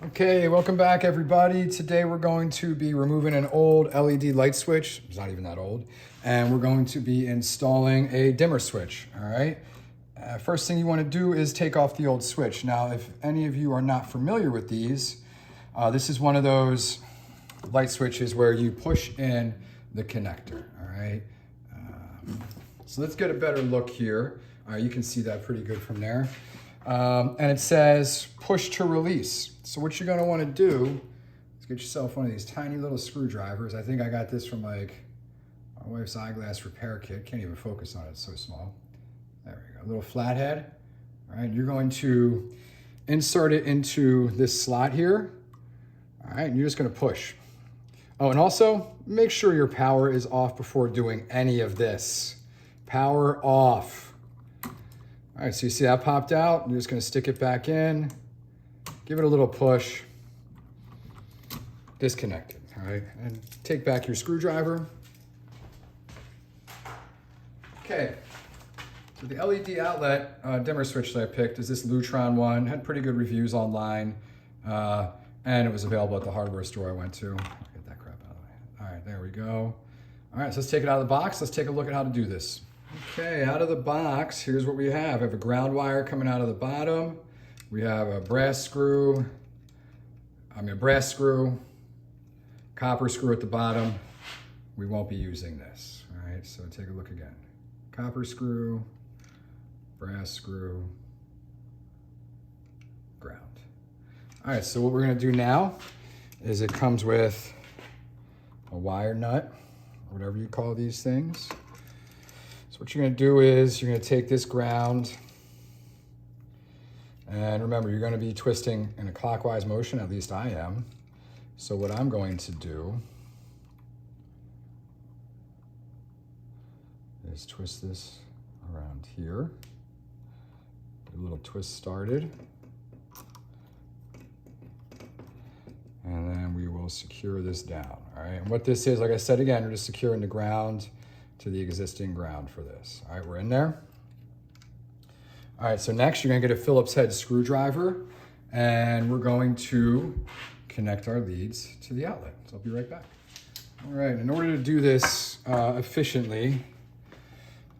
Okay, welcome back everybody. Today we're going to be removing an old LED light switch. It's not even that old. And we're going to be installing a dimmer switch, all right? First thing you want to do is take off the old switch. Now, if any of you are not familiar with these, this is one of those light switches where you push in the connector, all right? So let's get a better look here. You can see that pretty good from there. And it says push to release. So what you're gonna wanna do is get yourself one of these tiny little screwdrivers. I think I got this from like my wife's eyeglass repair kit. Can't even focus on it, it's so small. There we go, a little flathead. All right, you're going to insert it into this slot here. All right, and you're just gonna push. Oh, and also make sure your power is off before doing any of this. Power off. All right, so you see that popped out. You're just gonna stick it back in, give it a little push, disconnect it, all right? And take back your screwdriver. Okay, so the LED outlet dimmer switch that I picked is this Lutron one. Had pretty good reviews online, and it was available at the hardware store I went to. I'll get that crap out of the way. All right, there we go. All right, so let's take it out of the box. Let's take a look at how to do this. Okay, out of the box, here's what we have. We have a ground wire coming out of the bottom. We have a brass screw, copper screw at the bottom. We won't be using this, all right? So take a look again. Copper screw, brass screw, ground. All right, so what we're gonna do now is it comes with a wire nut, or whatever you call these things. So what you're gonna do is you're gonna take this ground, and remember, you're gonna be twisting in a clockwise motion, at least I am. So what I'm going to do is twist this around here. Get a little twist started. And then we will secure this down, all right? And what this is, like I said again, we're just securing the ground to the existing ground for this. All right, we're in there. All right, so next you're gonna get a Phillips head screwdriver and we're going to connect our leads to the outlet. So I'll be right back. All right, in order to do this efficiently,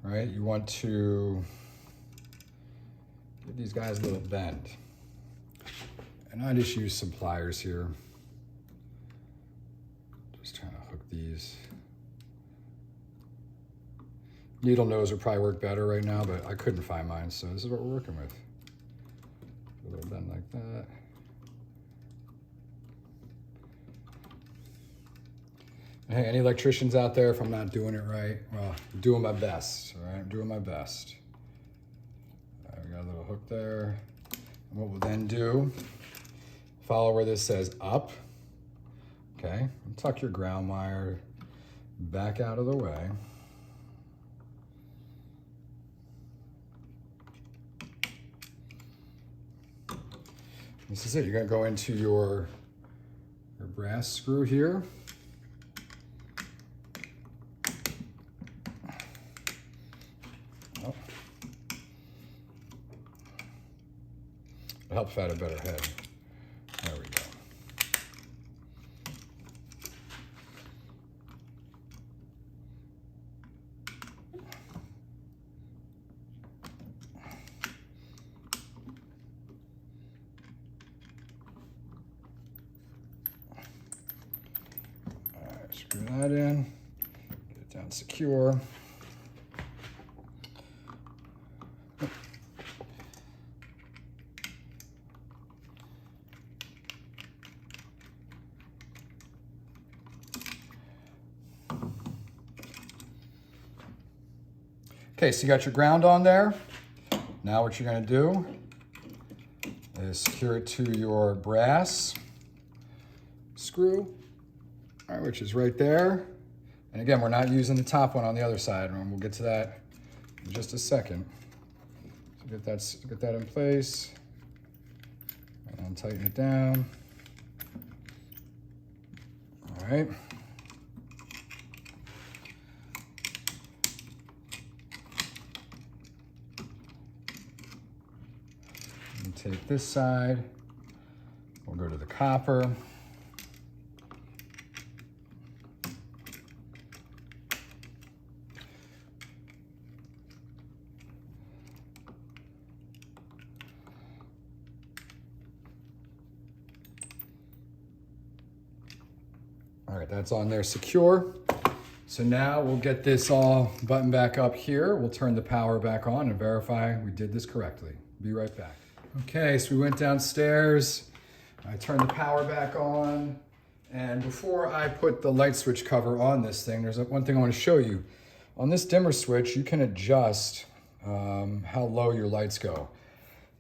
all right, you want to give these guys a little bend. And I just use some pliers here. Just trying to hook these. Needle nose would probably work better right now, but I couldn't find mine, so this is what we're working with. A little bend like that. Hey, any electricians out there, if I'm not doing it right, well, I'm doing my best, all right? I'm doing my best. All right, we got a little hook there. And what we'll then do, follow where this says up, okay? And tuck your ground wire back out of the way. This is it, you're gonna go into your brass screw here. Oh. It helps if I had a better head. There we go. Screw that in, get it down secure. Okay, so you got your ground on there. Now what you're gonna do is secure it to your brass screw, all right, which is right there. And again, we're not using the top one on the other side, and we'll get to that in just a second. So get that in place, and tighten it down. All right. And take this side We'll go to the copper. All right, that's on there secure. So now we'll get this all buttoned back up here. We'll turn the power back on and verify we did this correctly. Be right back. Okay, so we went downstairs. I turned the power back on. And before I put the light switch cover on this thing, there's one thing I want to show you. On this dimmer switch, you can adjust how low your lights go.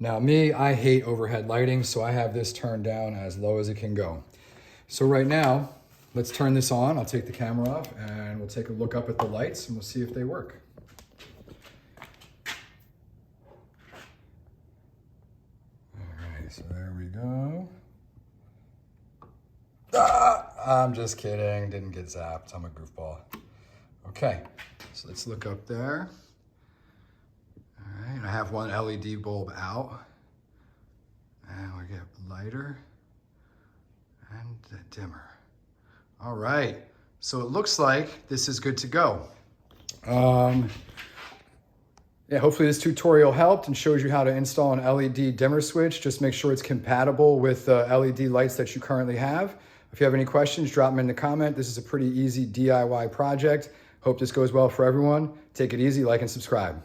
Now me, I hate overhead lighting, so I have this turned down as low as it can go. So right now, let's turn this on. I'll take the camera off and we'll take a look up at the lights and we'll see if they work. All right, so there we go. I'm just kidding, didn't get zapped. I'm a goofball. Okay, so let's look up there. All right, I have one LED bulb out. And we get lighter and the dimmer. All right, so it looks like this is good to go. Yeah, hopefully this tutorial helped and shows you how to install an LED dimmer switch. Just make sure it's compatible with the LED lights that you currently have. If you have any questions, drop them in the comment. This is a pretty easy DIY project. Hope this goes well for everyone. Take it easy, like and subscribe.